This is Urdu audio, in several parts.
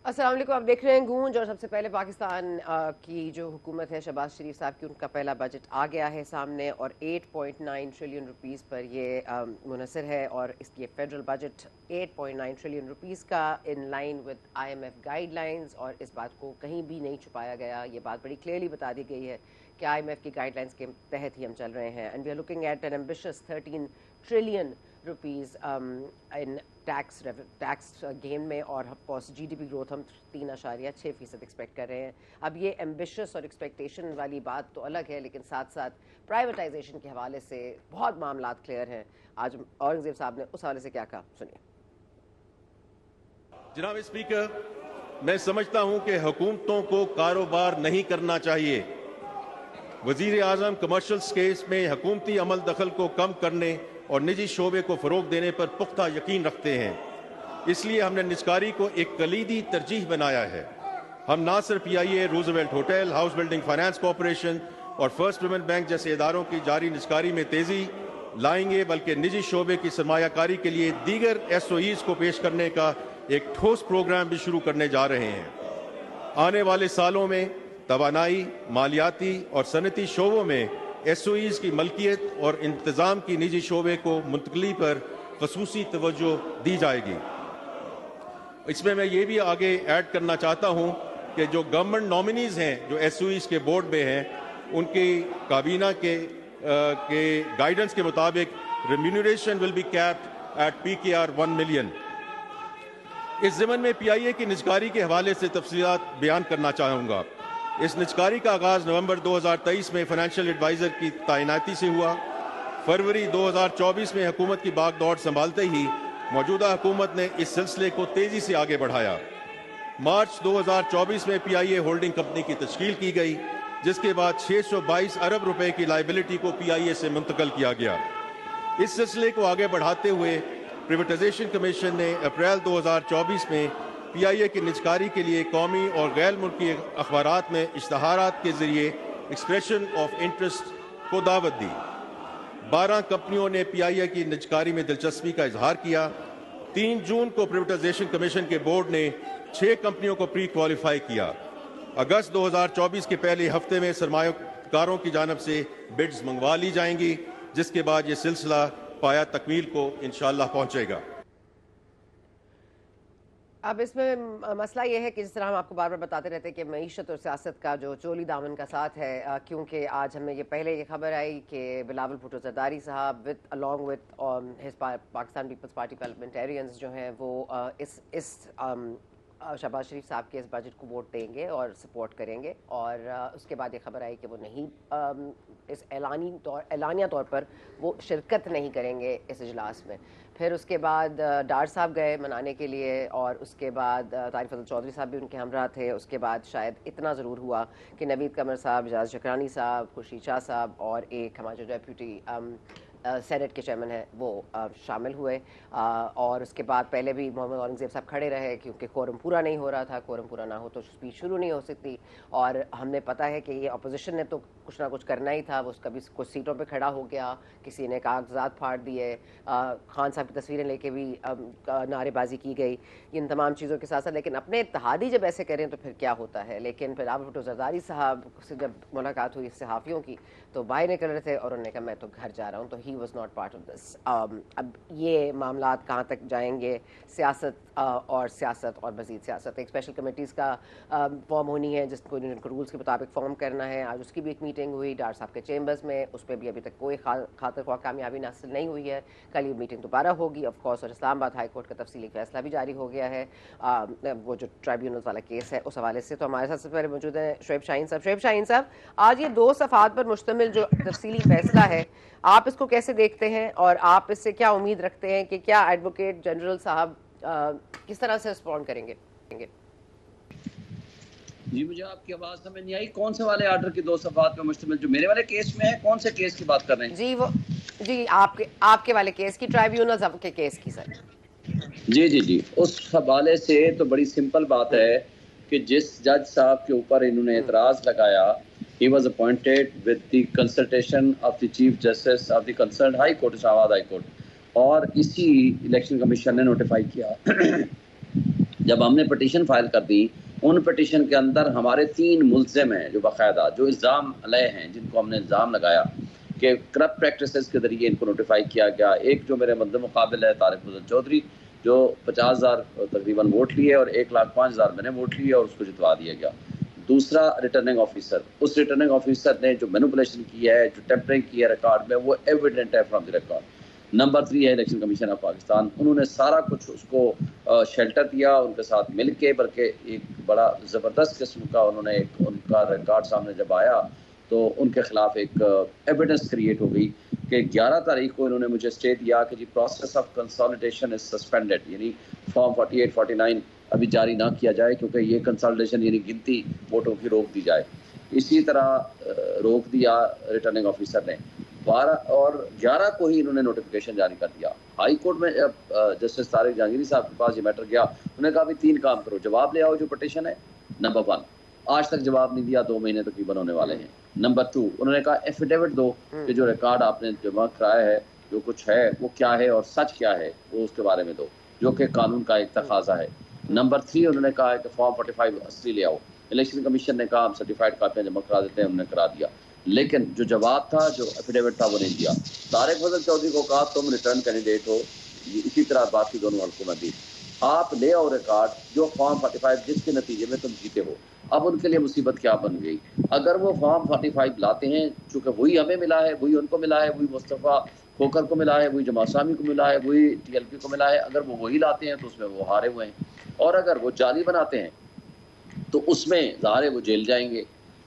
السلام علیکم. آپ دیکھ رہے ہیں گونج. اور سب سے پہلے پاکستان کی جو حکومت ہے شہباز شریف صاحب کی، ان کا پہلا بجٹ آ گیا ہے سامنے اور 8.9 ٹریلین روپیز پر یہ منحصر ہے. اور اس کی فیڈرل بجٹ 8.9 ٹریلین روپیز کا in line with IMF guide lines, اور اس بات کو کہیں بھی نہیں چھپایا گیا. یہ بات بڑی کلیئرلی بتا دی گئی ہے کہ IMF کی گائیڈ لائنز کے تحت ہی ہم چل رہے ہیں. And we are looking at an ambitious 13 trillion rupees in tax gain میں. اور GDP گروتھ ہم 3.6% ایکسپیکٹ کر رہے ہیں. اب یہ ایمبیشس اور ایکسپیکٹیشن والی بات تو الگ ہے، لیکن ساتھ ساتھ پرائیویٹائزیشن کے حوالے سے بہت معاملات کلیئر ہیں. آج اورنگزیب صاحب نے اس حوالے سے کیا کہا، سنیے. جناب اسپیکر، میں سمجھتا ہوں کہ حکومتوں کو کاروبار نہیں کرنا چاہیے. وزیر اعظم کمرشل اسپیس میں حکومتی عمل دخل کو کم کرنے اور نجی شعبے کو فروغ دینے پر پختہ یقین رکھتے ہیں. اس لیے ہم نے نجکاری کو ایک کلیدی ترجیح بنایا ہے. ہم نہ صرف PIA، Roosevelt hotel, house building finance corporation اور فرسٹ پیمنٹ بینک جیسے اداروں کی جاری نجکاری میں تیزی لائیں گے، بلکہ نجی شعبے کی سرمایہ کاری کے لیے دیگر SOEs کو پیش کرنے کا ایک ٹھوس پروگرام بھی شروع کرنے جا رہے ہیں. آنے والے سالوں میں توانائی، مالیاتی اور صنعتی شعبوں میں SOEs کی ملکیت اور انتظام کی نجی شعبے کو منتقلی پر خصوصی توجہ دی جائے گی. اس میں یہ بھی آگے ایڈ کرنا چاہتا ہوں کہ جو گورنمنٹ نامنیز ہیں جو SOEs کے بورڈ میں ہیں، ان کی کابینہ کے گائیڈنس کے مطابق remuneration will be capped at PKR 1 million. اس ضمن میں PIA کی نجکاری کے حوالے سے تفصیلات بیان کرنا چاہوں گا. اس نجکاری کا آغاز نومبر 2023 میں فائنینشیل ایڈوائزر کی تعیناتی سے ہوا. فروری 2024 میں حکومت کی باغ دوڑ سنبھالتے ہی موجودہ حکومت نے اس سلسلے کو تیزی سے آگے بڑھایا. مارچ 2024 میں PIA ہولڈنگ کمپنی کی تشکیل کی گئی، جس کے بعد 622 ارب روپے کی لائبلٹی کو PIA سے منتقل کیا گیا. اس سلسلے کو آگے بڑھاتے ہوئے پریویٹائزیشن کمیشن نے اپریل 2024 میں PIA کی نجکاری کے لیے قومی اور غیر ملکی اخبارات میں اشتہارات کے ذریعے ایکسپریشن آف انٹرسٹ کو دعوت دی. 12 کمپنیوں نے PIA کی نجکاری میں دلچسپی کا اظہار کیا. 3 جون کو پریویٹائزیشن کمیشن کے بورڈ نے 6 کمپنیوں کو پری کوالیفائی کیا. اگست 2024 کے پہلے ہفتے میں سرمایہ کاروں کی جانب سے بڈز منگوا لی جائیں گی، جس کے بعد یہ سلسلہ پایا تکمیل کو انشاءاللہ پہنچے گا. اب اس میں مسئلہ یہ ہے کہ جس طرح ہم آپ کو بار بار بتاتے رہتے ہیں کہ معیشت اور سیاست کا جو چولی دامن کا ساتھ ہے، کیونکہ آج ہمیں پہلے یہ خبر آئی کہ بلاول بھٹو زرداری صاحب along with Pakistan Peoples Party Parliamentarians جو ہیں وہ اس شہباز شریف صاحب کے اس بجٹ کو ووٹ دیں گے اور سپورٹ کریں گے. اور اس کے بعد یہ خبر آئی کہ وہ نہیں اس اعلانیہ طور پر وہ شرکت نہیں کریں گے اس اجلاس میں. پھر اس کے بعد ڈار صاحب گئے منانے کے لیے، اور اس کے بعد طارق فضل چودھری صاحب بھی ان کے ہمراہ تھے. اس کے بعد شاید اتنا ضرور ہوا کہ نوید قمر صاحب، اعجاز شکرانی صاحب، خورشید شاہ صاحب اور ایک ہمارے جو ڈیپیوٹی سینٹ کے چیئرمین ہیں وہ شامل ہوئے. اور اس کے بعد پہلے بھی محمد اورنگزیب صاحب کھڑے رہے کیونکہ کورم پورا نہیں ہو رہا تھا. کورم پورا نہ ہو تو اسپیچ شروع نہیں ہو سکتی. اور ہم نے پتہ ہے کہ یہ اپوزیشن نے تو کچھ نہ کچھ کرنا ہی تھا. وہ اس کا بھی کچھ سیٹوں پہ کھڑا ہو گیا، کسی نے کاغذات پھاڑ دیے، خان صاحب کی تصویریں لے کے بھی نعرے بازی کی گئی. ان تمام چیزوں کے ساتھ ساتھ لیکن اپنے اتحادی جب ایسے کریں تو پھر کیا ہوتا ہے. لیکن پھر بلاول بھٹو زرداری صاحب سے جب ملاقات ہوئی صحافیوں کی تو باہر نکل رہے تھے اور انہوں نے کہا میں تو گھر جا رہا ہوں. تو he was not part of this. اب یہ معاملات کہاں تک جائیں گے، سیاست اور مزید سیاست. ایک اسپیشل کمیٹیز کا فارم ہونی ہے جس کو ان کو رولز کے مطابق فارم کرنا ہے. آج اس کی بھی ایک میٹنگ ہوئی ڈار صاحب کے چیمبرز میں. اس پہ بھی ابھی تک کوئی خاطر خواہ کامیابی حاصل نہیں ہوئی ہے. کل یہ میٹنگ دوبارہ ہوگی آف کورس. اور اسلام آباد ہائی کورٹ کا تفصیلی فیصلہ بھی جاری ہو گیا ہے وہ جو ٹرائیبیونلز والا کیس ہے اس حوالے سے. تو ہمارے ساتھ سب سے پہلے موجود ہیں شعیب شاہین صاحب. شعیب شاہین صاحب، آج یہ 2 صفحات پر مشتمل جو تفصیلی فیصلہ ہے، آپ اس کو کیسے دیکھتے ہیں اور آپ اس سے کیا امید رکھتے ہیں کہ کیا ایڈوکیٹ جنرل صاحب کس طرح سے رسپونڈ کریں گے؟ جی مجھے آپ کی آواز سمجھ نہیں آئی. کون سے والے آرڈر کی 2 صفحات پہ مشتمل جو میرے والے کیس میں ہے؟ کون سے کیس کی بات کر رہے ہیں؟ جی آپ کے والے کیس کی، ٹرائیبیونلز کے کیس کی سر. جی اس حوالے سے تو بڑی سمپل بات ہے کہ جس جج صاحب کے اوپر انہوں نے اعتراض لگایا، he was appointed with the consultation of the Chief Justice of the concerned High Court, Islamabad High Court, اور اسی الیکشن کمیشن نے نوٹیفائی کیا. جب ہم نے پٹیشن فائل کر دی، ان پٹیشن کے اندر ہمارے 3 ملزم ہیں جو باقاعدہ جو الزام علیہ ہیں، جن کو ہم نے الزام لگایا کہ کرپٹ پریکٹسز کے ذریعے ان کو نوٹیفائی کیا گیا. ایک جو میرے مد مقابل ہے طارق فضل چودھری، جو 50,000 تقریباً ووٹ لیے اور 1,05,000 میں نے ووٹ لیے اور اس کو جتوا دیا گیا. دوسرا ریٹرننگ آفیسر، اس ریٹرننگ آفیسر نے جو مینوپولیشن کی ہے، جو ٹیمپرنگ کی ہے ریکارڈ میں، وہ ایویڈنٹ ہے فرام دی ریکارڈ. نمبر 3 ہے الیکشن کمیشن آف پاکستان، انہوں نے سارا کچھ اس کو شیلٹر دیا ان کے ساتھ مل کے، بلکہ ایک بڑا زبردست قسم کا انہوں نے ان کا ریکارڈ سامنے جب آیا تو ان کے خلاف ایک ایویڈنس کریٹ ہو گئی کہ 11 تاریخ کو انہوں نے مجھے اسٹے دیا کہ جی process of consolidation is suspended, یعنی فارم 48 49 ابھی جاری نہ کیا جائے کیونکہ یہ کنسالیڈیشن یعنی گنتی ووٹوں کی روک دی جائے. اسی طرح روک دیا ریٹرننگ آفیسر نے. 12 اور 11 کو ہی انہوں نے نوٹیفیکیشن جاری کر دیا. ہائی کورٹ میں جسٹس طارق جہانگیری صاحب کے پاس یہ میٹر گیا، انہوں نے کہا بھی 3 کام کرو، جواب لے آؤ جو پٹیشن ہے. نمبر 1 آج تک جواب نہیں دیا، 2 مہینے تقریباً ہونے والے ہیں. نمبر 2 انہوں نے کہا ایفیڈیوٹ دو کہ جو ریکارڈ آپ نے جمع کرایا ہے جو کچھ ہے وہ کیا ہے اور سچ کیا ہے وہ اس کے بارے میں دو، جو کہ قانون کا ایک تقاضا ہے. نمبر 3 انہوں نے کہا ہے کہ فارم 45 اصلی لے آؤ. الیکشن کمیشن نے کہا ہم سرٹیفائڈ کاپیاں جمع کرا دیتے ہیں، انہوں نے کرا دیا، لیکن جو جواب تھا جو ایفیڈیوٹ تھا وہ نہیں دیا. طارق فضل چودھری کو کہا تم ریٹرن کینڈیڈیٹ ہو، اسی طرح باقی دونوں حلقوں میں بھی آپ لے آؤ ریکارڈ جو فارم 45 جس کے نتیجے میں تم جیتے ہو. اب ان کے لیے مصیبت کیا بن گئی، اگر وہ فارم 45 لاتے ہیں، چونکہ وہی ہمیں ملا ہے، وہی ان کو ملا ہے، وہی مصطفیٰ کھوکر کو ملا ہے، وہی جماعت اسلامی کو ملا ہے، وہی ٹی ایل پی کو ملا ہے، اگر وہ وہی لاتے ہیں تو اس میں وہ ہارے ہوئے ہیں، اور اگر وہ جعلی بناتے ہیں تو اس میں ظاہر ہے وہ جیل جائیں گے.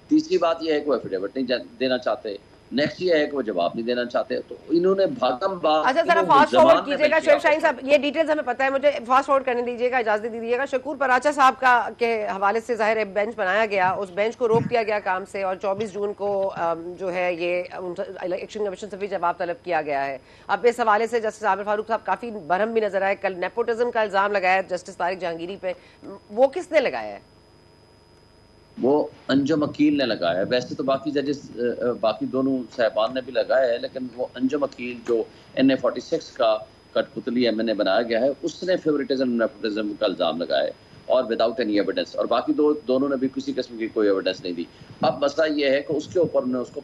تیسری بات یہ ہے کہ وہ ایفیڈیوٹ نہیں دینا چاہتے. نیکسٹ یہ ہے کہ وہ جواب نہیں دینا چاہتے. تو انہوں نے بھاگم باغ اچھا ذرا فاسٹ فارورڈ کیجیے گا شعیب شاہین صاحب، یہ ڈیٹیلز ہمیں پتہ ہے، مجھے فاسٹ فارورڈ کرنے دیجیے گا، اجازت دیجیے گا. شکور پراچا صاحب کا کے حوالے سے ظاہر ہے بینچ بنایا گیا، اس بینچ کو روک دیا گیا کام سے، اور 24 جون کو جو ہے یہ الیکشن کمیشن سے بھی جواب طلب کیا گیا ہے. اب اس حوالے سے جسٹس عامر فاروق صاحب کافی برہم بھی نظر آئے. کل نیپوٹزم کا الزام لگایا جسٹس طارق جہانگیری پہ، وہ کس نے لگایا ہے؟ وہ انجم وکیل نے لگایا ہے. ویسے تو باقی ججز باقی دونوں صاحبان نے بھی لگایا ہے، لیکن وہ انجم وکیل جو NA46 کا کٹ پتلی MNA بنایا گیا ہے، اس نے فیوریٹزم نیپوٹزم کا الزام لگایا ہے اور وداؤٹ اینی ایویڈنس، اور باقی دونوں نے بھی کسی قسم کی کوئی ایویڈنس نہیں دی. اب مسئلہ یہ ہے کہ اس کے اوپر انہوں نے اس کو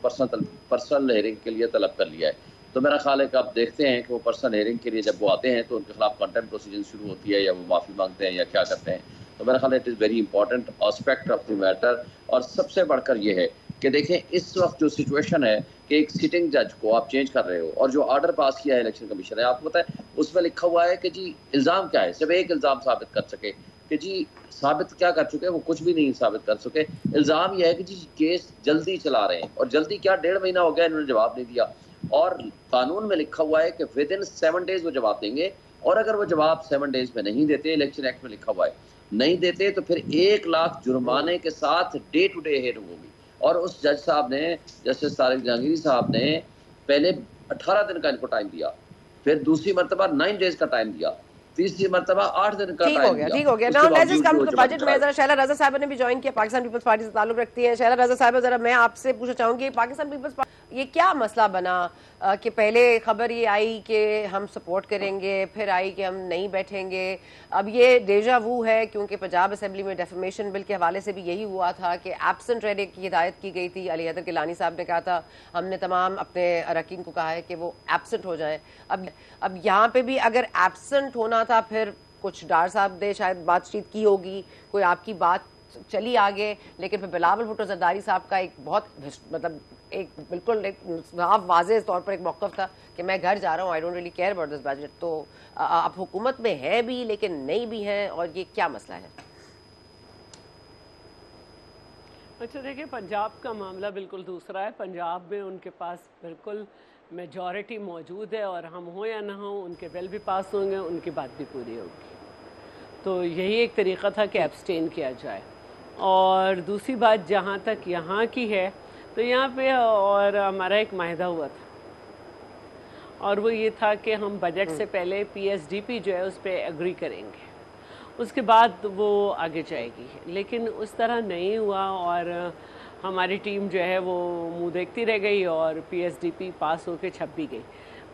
پرسنل ہیئرنگ کے لیے طلب کر لیا ہے. تو میرا خیال ہے کہ آپ دیکھتے ہیں کہ وہ پرسنل ہیئرنگ کے لیے جب وہ آتے ہیں تو ان کے خلاف کنٹمپٹ پروسیجر شروع ہوتی ہے، یا وہ معافی مانگتے ہیں یا کیا کرتے ہیں. تو میرا خیال ہے it is very important aspect of the matter. اور سب سے بڑھ کر یہ ہے کہ دیکھیں اس وقت جو سچویشن ہے کہ ایک سٹنگ جج کو آپ چینج کر رہے ہو، اور جو آرڈر پاس کیا ہے الیکشن کمیشن نے، آپ کو پتہ ہے اس میں لکھا ہوا ہے کہ جی الزام کیا ہے، صرف ایک الزام ثابت کر سکے کہ جی ثابت کیا کر چکے، وہ کچھ بھی نہیں ثابت کر سکے. الزام یہ ہے کہ جی کیس جلدی چلا رہے ہیں، اور جلدی کیا 1.5 مہینہ ہو گیا انہوں نے جواب نہیں دیا. اور قانون میں لکھا ہوا ہے کہ ود ان 7 days وہ جواب دیں گے، اور اگر وہ جواب 7 days میں نہیں دیتے، الیکشن ایکٹ میں لکھا ہوا ہے نہیں دیتے، تو پھر 1 لاکھ جرمانے کے ساتھ ڈے ٹو ڈے ہیئرنگ ہوگی. اور اس جج صاحب نے، جسٹس طارق جہانگیری صاحب نے پہلے 18 دن کا ان کو ٹائم دیا، پھر دوسری مرتبہ 9 days کا ٹائم دیا، تیسری مرتبہ 8 دن کا ٹائم دیا. ٹھیک ہو گیا. Now let's just come to the budget میں. ذرا شیلا رضا صاحبہ نے بھی جوائن کیا، پاکستان پیپلز پارٹی سے تعلق رکھتی ہیں. شیلا رضا صاحبہ ذرا میں آپ سے پوچھنا چاہوں گی، پاکستان پیپلز پارٹی یہ کیا مسئلہ بنا کہ پہلے خبر یہ آئی کہ ہم سپورٹ کریں گے، پھر آئی کہ ہم نہیں بیٹھیں گے. اب یہ ڈیجا وو ہے کیونکہ پنجاب اسمبلی میں ڈیفیمیشن بل کے حوالے سے بھی یہی ہوا تھا کہ ایبسنٹ رہنے کی ہدایت کی گئی تھی. علی حیدر گیلانی صاحب نے کہا تھا، ہم نے تمام اپنے اراکین کو کہا ہے کہ وہ ایبسنٹ ہو جائیں. اب یہاں پہ بھی اگر ایبسنٹ ہونا تھا، پھر کچھ ڈار صاحب نے شاید بات چیت کی ہوگی، کوئی آپ کی بات چلی آگے، لیکن پھر بلاول بھٹو زرداری صاحب کا ایک بہت مطلب ایک بالکل ایک صاف واضح طور پر ایک موقف تھا کہ میں گھر جا رہا ہوں، I don't really care about this budget. تو آپ حکومت میں ہیں بھی لیکن نہیں بھی ہیں، اور یہ کیا مسئلہ ہے؟ اچھا دیکھیں، پنجاب کا معاملہ بالکل دوسرا ہے. پنجاب میں ان کے پاس بالکل میجورٹی موجود ہے، اور ہم ہوں یا نہ ہوں ان کے بل بھی پاس ہوں گے، ان کی بات بھی پوری ہوگی. تو یہی ایک طریقہ تھا کہ ایبسٹین کیا جائے. اور دوسری بات جہاں تک یہاں کی ہے، تو یہاں پہ اور ہمارا ایک معاہدہ ہوا تھا، اور وہ یہ تھا کہ ہم بجٹ سے پہلے PSDP جو ہے اس پہ ایگری کریں گے، اس کے بعد وہ آگے جائے گی. لیکن اس طرح نہیں ہوا، اور ہماری ٹیم جو ہے وہ منہ دیکھتی رہ گئی، اور PSDP پاس ہو کے چھپ بھی گئی.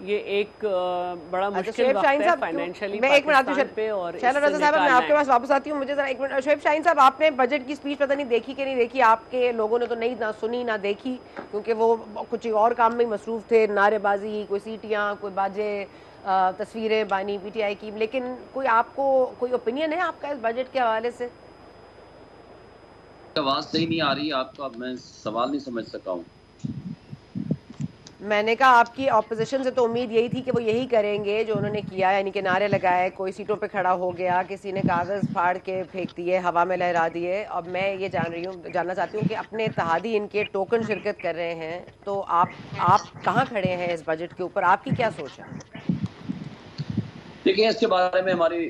یہ ایک بڑا مشکل شعیب وقت شاہین ہے صاحب فائنینشلی میں ایک منٹ پاکستان پہ، اور اس شہلا سے رضا صاحب میں نکالنا آپ کے ہے۔ پاس واپس آتی ہوں. مجھے ذرا ایک منٹ شعیب شاہین صاحب آپ نے بجٹ کی اسپیچ پتہ نہیں دیکھی کہ نہیں دیکھی، آپ کے لوگوں نے تو نہیں نہ سنی نہ دیکھی کیونکہ وہ کچھ اور کام میں مصروف تھے، نعرے بازی، کوئی سیٹیاں، کوئی باجے، تصویریں بانی پی ٹی آئی کی. لیکن کوئی آپ کو کوئی اوپینین ہے آپ کا اس بجٹ کے حوالے سے؟ آواز صحیح نہیں آ رہی آپ کا، میں سوال نہیں سمجھ سکا ہوں. میں نے کہا آپ کی اپوزیشن سے تو امید یہی تھی کہ وہ یہی کریں گے جو انہوں نے کیا، یعنی کہ نعرے لگائے، کوئی سیٹوں پہ کھڑا ہو گیا، کسی نے کاغذ پھاڑ کے پھینک دیے، ہوا میں لہرا دیے. اب میں یہ جاننا چاہتی ہوں کہ اپنے اتحادی ان کے ٹوکن شرکت کر رہے ہیں، تو آپ کہاں کھڑے ہیں اس بجٹ کے اوپر؟ آپ کی کیا سوچ ہے؟ دیکھیں اس کے بارے میں ہماری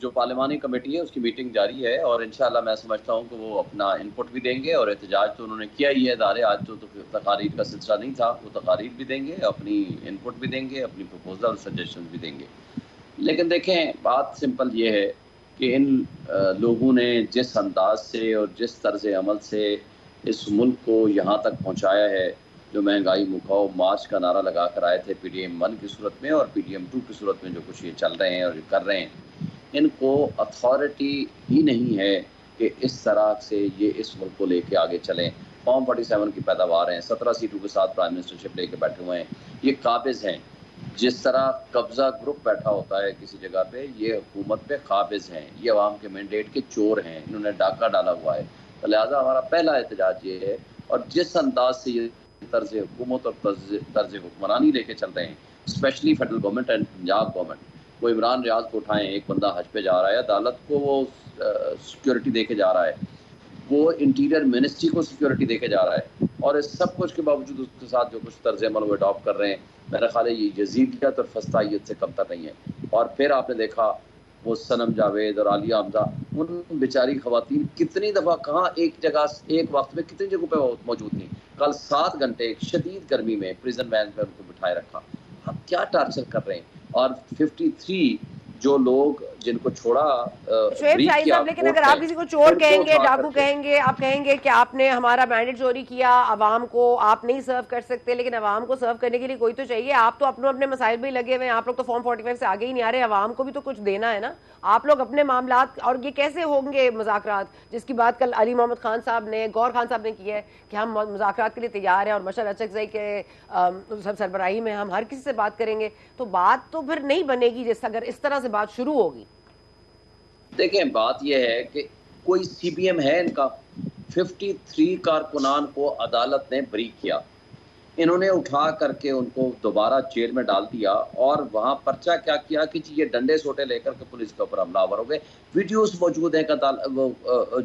جو پارلیمانی کمیٹی ہے اس کی میٹنگ جاری ہے، اور انشاءاللہ میں سمجھتا ہوں کہ وہ اپنا انپٹ بھی دیں گے، اور احتجاج تو انہوں نے کیا ہی ہے ادارے، آج تو تقاریر کا سلسلہ نہیں تھا، وہ تقاریر بھی دیں گے، اپنی انپٹ بھی دیں گے، اپنی پروپوزل اور سجیشن بھی دیں گے. لیکن دیکھیں بات سمپل یہ ہے کہ ان لوگوں نے جس انداز سے اور جس طرز عمل سے اس ملک کو یہاں تک پہنچایا ہے، جو مہنگائی مکاؤ مارچ کا نعرہ لگا کر آئے تھے پی ڈی ایم 1 کی صورت میں اور پی ڈی ایم 2 کی صورت میں جو کچھ یہ چل رہے ہیں اور یہ کر رہے ہیں، ان کو اتھارٹی ہی نہیں ہے کہ اس طرح سے یہ اس ملک کو لے کے آگے چلیں. فارم 47 کی پیداوار ہیں، 17 سیٹوں کے ساتھ پرائم منسٹرشپ لے کے بیٹھے ہوئے ہیں، یہ قابض ہیں. جس طرح قبضہ گروپ بیٹھا ہوتا ہے کسی جگہ پہ، یہ حکومت پہ قابض ہیں، یہ عوام کے مینڈیٹ کے چور ہیں، انہوں نے ڈاکہ ڈالا ہوا ہے. تو لہٰذا ہمارا پہلا احتجاج یہ ہے، اور جس انداز سے یہ طرز حکومت اور طرز حکمرانی لے کے چل رہے ہیں، especially federal government and Punjab government. وہ عمران ریاض کو اٹھائیں، ایک بندہ حج پہ جا رہا ہے، عدالت کو وہ سیکورٹی دے کے جا رہا ہے، وہ انٹیریئر منسٹری کو سیکورٹی دے کے جا رہا ہے، اور اس سب کچھ کے باوجود اس کے ساتھ جو کچھ طرز عمل وہ اڈاپٹ کر رہے ہیں، میرا خیال ہے یہ یزیدیت اور فسطائیت سے کمتر نہیں ہے. اور پھر آپ نے دیکھا وہ صنم جاوید اور عالیہ حمزہ، ان بیچاری خواتین کتنی دفعہ کہاں ایک جگہ ایک وقت میں کتنی جگہوں پہ موجود تھیں. کل 7 گھنٹے ایک شدید گرمی میں پریزن وین پہ ان کو بٹھائے رکھا. آپ کیا ٹارچر کر رہے ہیں؟ اور 53 جو لوگ جن کو چھوڑا شعیب بریک شاہین کیا صاحب، لیکن کورٹ اگر نے، آپ کسی کو چور ان کو کہیں گے، اٹھا کر ڈاکو کے کہیں گے، آپ کہیں گے کہ آپ نے ہمارا مینڈیٹ چوری کیا، عوام کو آپ نہیں سرو کر سکتے، لیکن عوام کو سرو کرنے کے لیے کوئی تو چاہیے. آپ تو اپنے مسائل بھی لگے ہوئے ہیں، آپ لوگ تو فارم 45 سے آگے ہی نہیں آ رہے، عوام کو بھی تو کچھ دینا ہے نا. آپ لوگ اپنے معاملات، اور یہ کیسے ہوں گے مذاکرات جس کی بات کل علی محمد خان صاحب نے، گور خان صاحب نے کی ہے کہ ہم مذاکرات کے لیے تیار ہیں، اور مشعل اچکزئی کے سربراہی میں ہم ہر کسی سے بات کریں گے. تو بات تو پھر نہیں بنے گی جس اگر اس طرح سے بات شروع ہوگی. دیکھیں بات یہ ہے کہ کوئی سی پی ایم ہے ان کا؟ 53 کارکنان کو عدالت نے بری کیا، انہوں نے اٹھا کر کے ان کو دوبارہ جیل میں ڈال دیا، اور وہاں پرچہ کیا کیا کہ یہ ڈنڈے سوٹے لے کر کے پولیس کے اوپر حملہ آور ہو گئے. ویڈیوز موجود ہیں کہ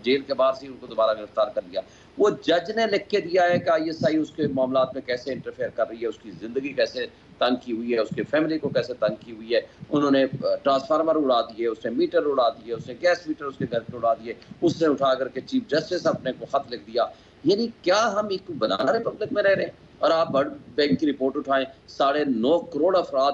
جیل کے باہر سے ان کو دوبارہ گرفتار کر لیا. وہ جج نے لکھ کے دیا ہے کہ آئی ایس آئی اس کے معاملات میں کیسے انٹرفیئر کر رہی ہے، اس کی زندگی کیسے تنگ کی ہوئی ہے، اس کے فیملی کو کیسے تنگ کی ہوئی ہے. انہوں نے ٹرانسفارمر اڑا دیے، اس نے میٹر اڑا دیے، اس نے گیس میٹر اس کے گھر پہ اڑا دیے، اس نے اٹھا کر کے چیف جسٹس اپنے کو خط لکھ دیا. یعنی کیا ہم ایک بنانا ریپبلک میں رہ رہے ہیں؟ اور آپ ورلڈ بینک کی رپورٹ اٹھائیں، 9.5 کروڑ افراد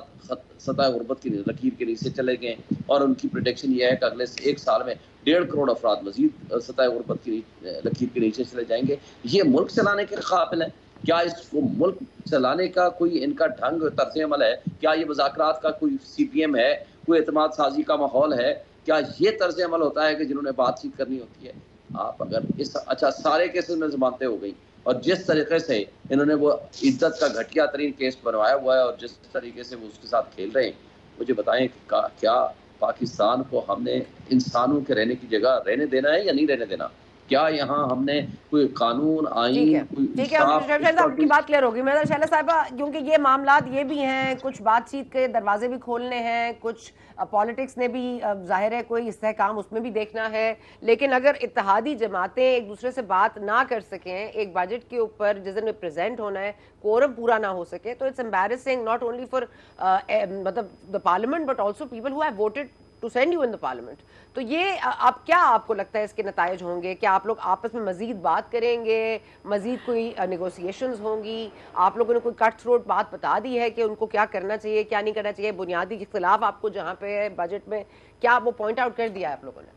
سطح غربت کی لکیر کے نیچے چلے گئے ہیں، اور ان کی پریڈکشن یہ ہے کہ اگلے 1 سال میں 1.5 کروڑ افراد مزید سطح غربت کی لکیر کے نیچے چلے جائیں گے. یہ ملک چلانے کے قابل ہے؟ کیا اس کو ملک چلانے کا کوئی ان کا ڈھنگ طرز عمل ہے؟ کیا یہ مذاکرات کا کوئی سی پی ایم ہے؟ کوئی اعتماد سازی کا ماحول ہے؟ کیا یہ طرز عمل ہوتا ہے کہ جنہوں نے بات چیت کرنی ہوتی ہے؟ آپ اگر اس اچھا سارے کیسز میں ضمانتیں ہو گئی، اور جس طریقے سے انہوں نے وہ عزت کا گھٹیا ترین کیس بنوایا ہوا ہے، اور جس طریقے سے وہ اس کے ساتھ کھیل رہے ہیں، مجھے بتائیں کہ کیا پاکستان کو ہم نے انسانوں کے رہنے کی جگہ رہنے دینا ہے یا نہیں رہنے دینا؟ کیا یہاں ہم نے کوئی قانون ٹھیک ہے آئین کوئی ٹھیک ہے، انصاف شہلا اس کا صاحب کی کوئی؟ بات کلیئر ہوگی. میں شہلا صاحبہ، کیونکہ یہ معاملات یہ بھی ہیں، کچھ بات چیت کے دروازے بھی کھولنے ہیں، کچھ پالیٹکس نے بھی ظاہر ہے کوئی استحکام اس میں بھی دیکھنا ہے. لیکن اگر اتحادی جماعتیں ایک دوسرے سے بات نہ کر سکیں ایک بجٹ کے اوپر جس دن میں پریزنٹ ہونا ہے، کورم پورا نہ ہو سکے، تو it's embarrassing not only for مطلب the parliament but also people who have voted to send you in the parliament. تو یہ اب کیا آپ کو لگتا ہے اس کے نتائج ہوں گے؟ کیا آپ لوگ آپس میں مزید بات کریں گے، مزید کوئی نیگوسیشنز ہوں گی؟ آپ لوگوں نے کوئی کٹ تھروٹ بات بتا دی ہے کہ ان کو کیا کرنا چاہیے کیا نہیں کرنا چاہیے؟ بنیادی اختلاف آپ کو جہاں پہ ہے بجٹ میں، کیا وہ پوائنٹ آؤٹ کر دیا ہے آپ لوگوں نے؟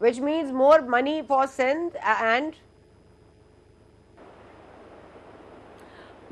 Which means more money for Sindh and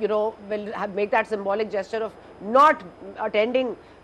will make that symbolic gesture of not attending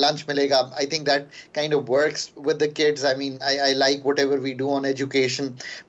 lunch milega. I think that kind of works with the kids. I mean, I like whatever we do on education.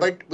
But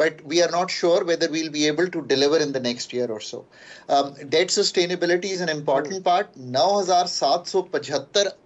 but we are not sure whether we'll be able to deliver in the next year or so. Debt sustainability is an important part. 9,775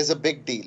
is a big deal.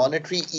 monetary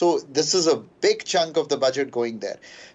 So this is a big chunk of the budget going there.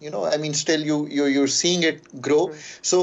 You know, I mean, still you're seeing it grow. So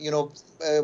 you know,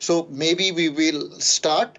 So maybe we will start.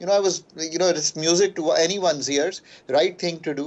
You know, I was, you know, it's music to anyone's ears, right thing to do.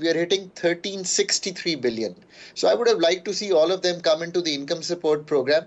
we are hitting 1363 billion. So I would have liked to see all of them come into the income support program.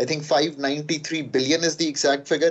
I think 593 billion is the exact figure.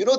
You know,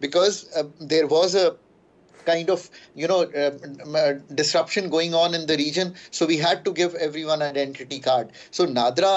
because there was a kind of, you know, disruption going on in the region, so we had to give everyone an identity card. So Nadra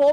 4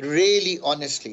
really honestly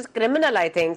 is criminal I think.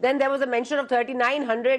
Then there was a mention of 3900